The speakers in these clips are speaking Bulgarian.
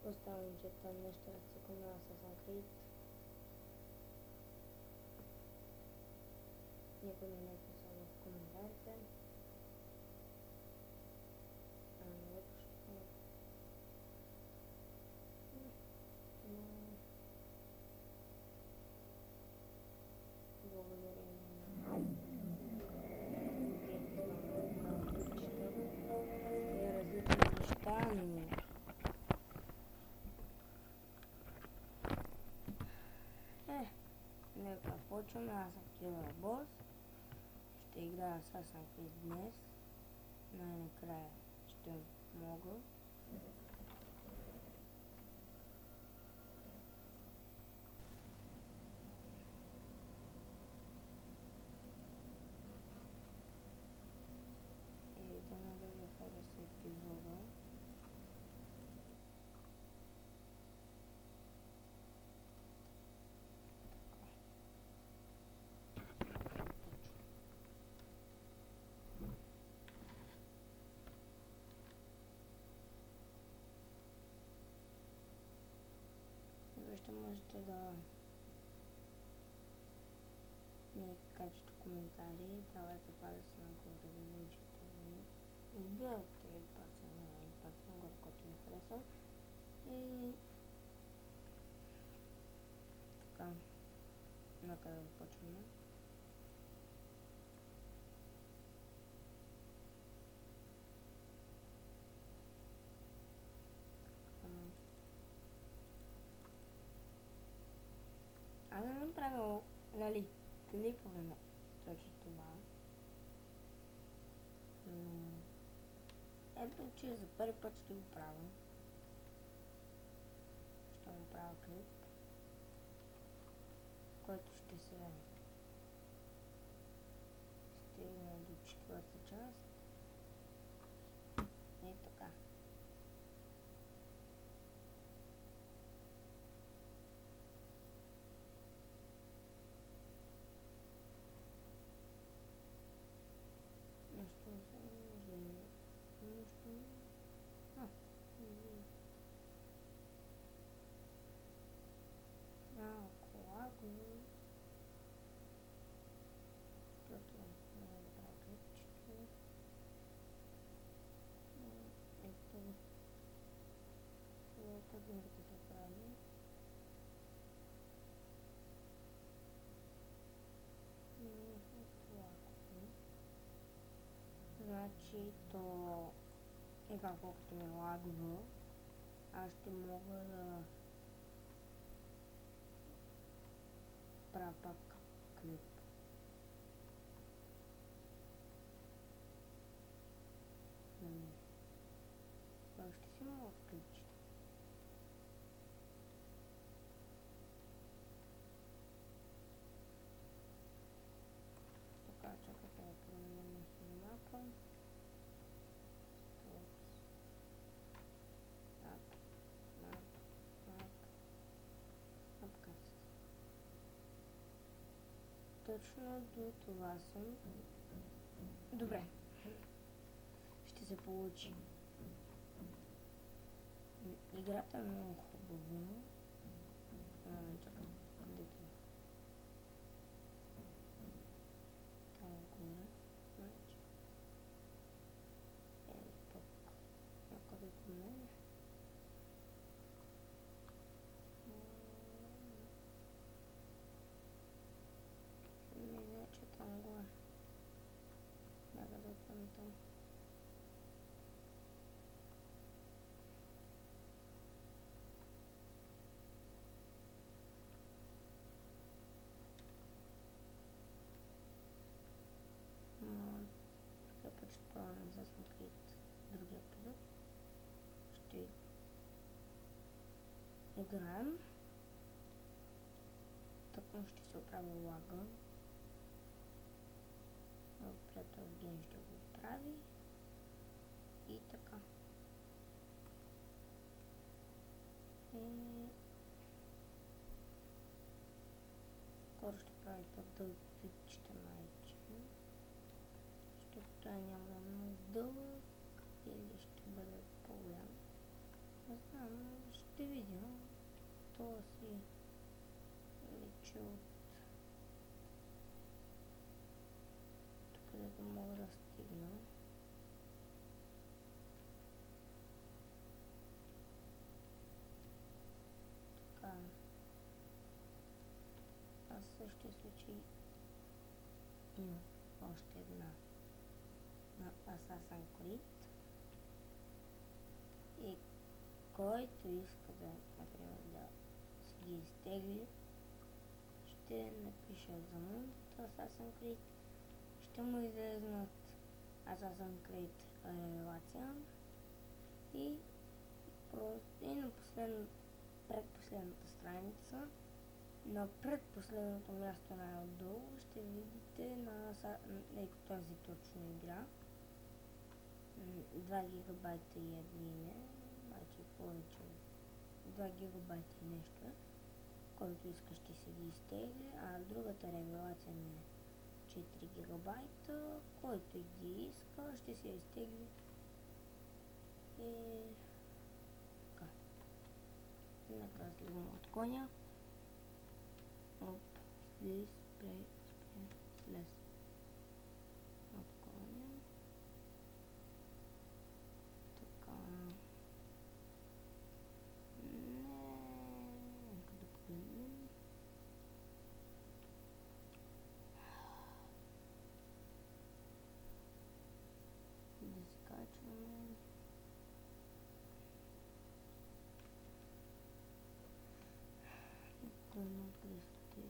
останалите неща са към Assassin's Creed. Никой не е писал в коментарите. Въобще. Но благодарение на и различни неща, нека почваме. Аз съм Killer Boss. Ще играя Assassin's Creed днес. Най-накрая ще мога. И да надължа хареса епизода. Ще можете да ми кажете коментари, давайте палец нагоре да научите ми. Гледате палец нагоре, който ви хареса. И така, нека да започваме. Аз не съм правил, нали, клипове на точно това. Ето, че за първи път ще го правя. Ще направя клип, който ще се стигне до четвърта част. И така. Значи то сега колкото ми лагва, аз ще мога да правя пак клип. Това ще си мога да включите. Така, чакайте да променим снимака. Точно до това съм. Добре. Ще се получи. Играта е много хубава. Чакай, където е? Там горе. Значи. Пък. Някъде по мен. Че там горе. Някъде там. Така че това не засмотрит другия епизод. Ще играем. Така ще се оправя лага. Приятел Евгений ще го оправи. И така. Скоро ще прави по-дълъг клипчета майче. Защото той няма да е много дълъг или ще бъде по-голям. Не знам, Ще видя. То си личи от тук, където мога да стигна. Така. А в същия случай има още една на Assassin's Creed. И който иска да, например, да си ги изтегли, ще напиша за мундата Assassin's Creed, ще му излезнат Assassin's Creed Revelation и на предпоследната страница, на предпоследното място най-отдолу ще видите на тази точно игра 2 гигабайта и админе, значи повече 2 гигабайта и нещо, който иска ще си ги изтегли, а другата ревелация е 4 гигабайта, който ги иска ще си я изтегли и така. Нека слизам от коня. Оп, слез от коня. Така. Нека да погледнем. Да скачваме. Откъде сте?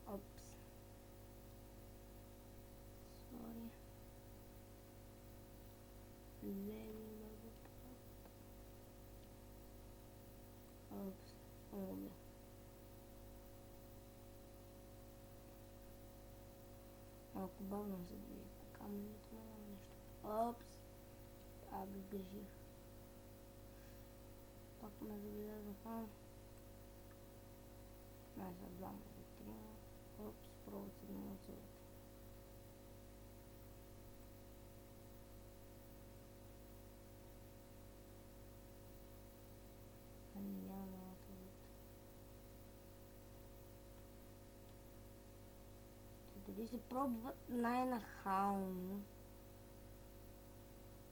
Опс. Sorry. Опс. Обе. Малко бавно се движи по камъните, но няма нещо. Опс. Грижих. Пак ме забелязаха. Значи двама или трима. Опс, пробват се да ме отзоват. Няма да отзоват. Дали се пробват най-нахално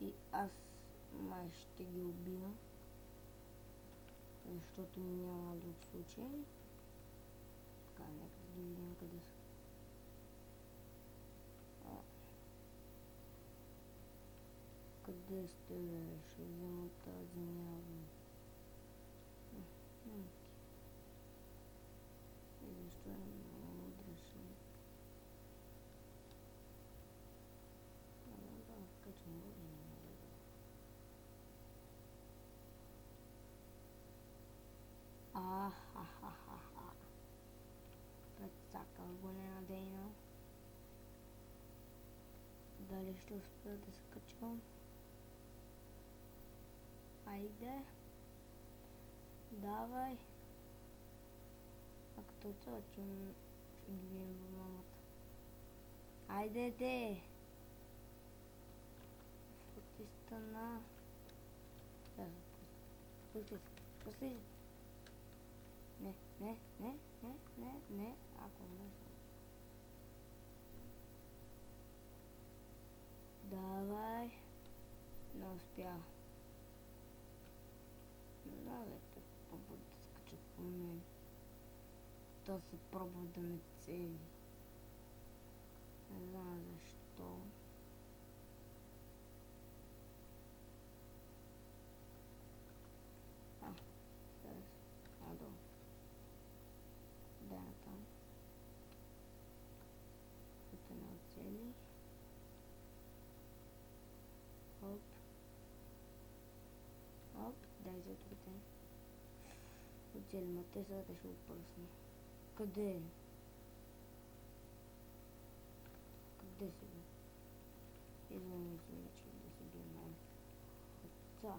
и аз май ще ги убия, защото няма друг случай. Така, нека да ги видим къде са. Къде сте? Ще взема тази явно. И защо е много дръжен? Да, качвам го и не мога да. Ахахахаха. Прецакал го ненадейно. Дали ще успея да се качвам? Айде. Давай. А като това, че ще ги видим в мамата. Айде де! Фути стана. Пусти. Не. Ако не. Давай. Не успя. Давай, те пробват да скачат по мен. То се пробва да ме цели. Не знам защо. Сейчас. Надолу. Да, там. Это не оцели. Оп. Дай за другите. Оцели, ма те сега ще опръсна. Къде? Къде си бе? Извини се, че да си бе май. Отца.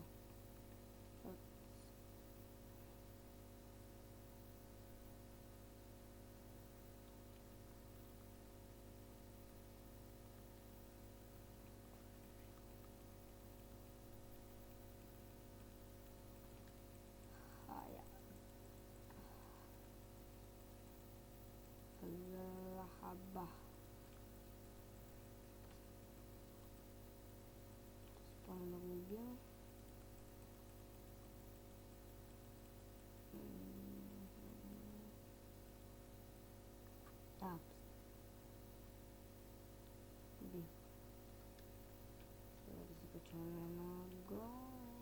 Само нагоре,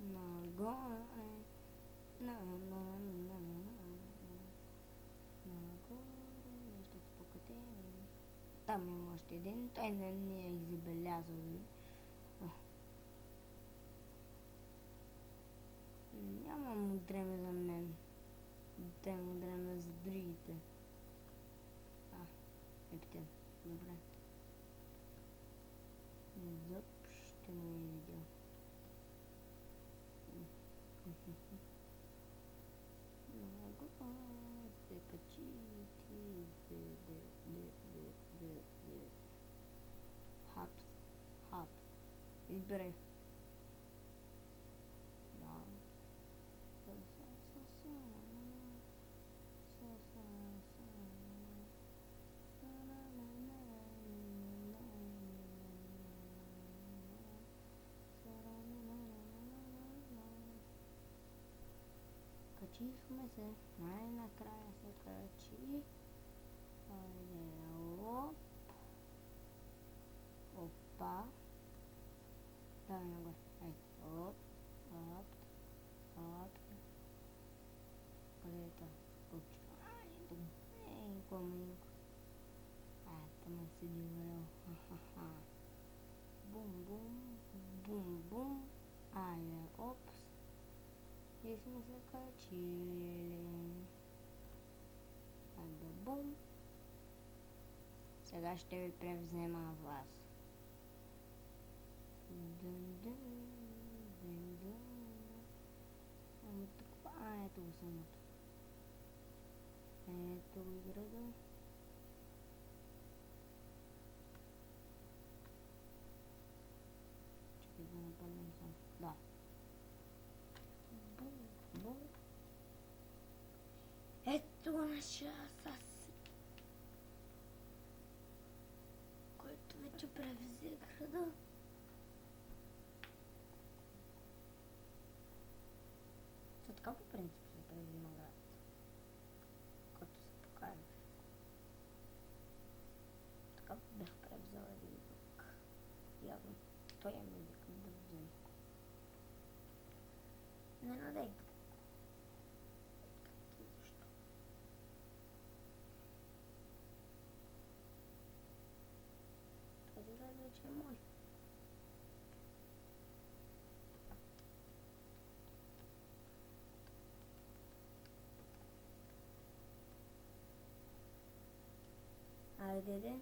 нагоре, нагоре, нещо спокатени. Там има още един, той не е забелязал. Нямам време за мен. Дам време за другите. Ептен. Добре. Изобщо не е видял. Много се качи Хапс. Избирай. Качихме се, най-накрая се качи. Оп. Опа. Давай нагоре. Ай. Оп. Къде е това? Ай, тук. Коменко. Там се дивел. Бум. Айде, опс. И сме се качили. Айде, бум. Сега ще ви превзема вас. Ами тук, ето го самото. Ето го града. Чакай да напълним сам. Да. Бум. Ето го нашия асас, който вече превзе града. Така по принцип се превзима град, който се покажеш. Така бях превзела един друг. Явно той ме вика да взема. Не надей. Защо? Този град вече е мой. Айде.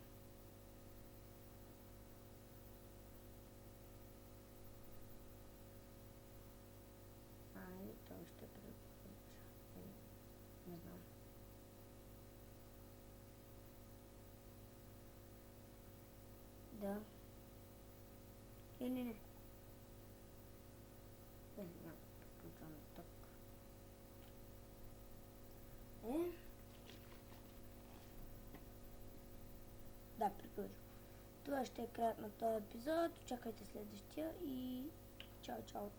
Той ще препоръча. Не знам. Да. Или не? Няма препоръчвам тук. Да, приключвам. Това ще е краят на този епизод. Чакайте следващия и чао.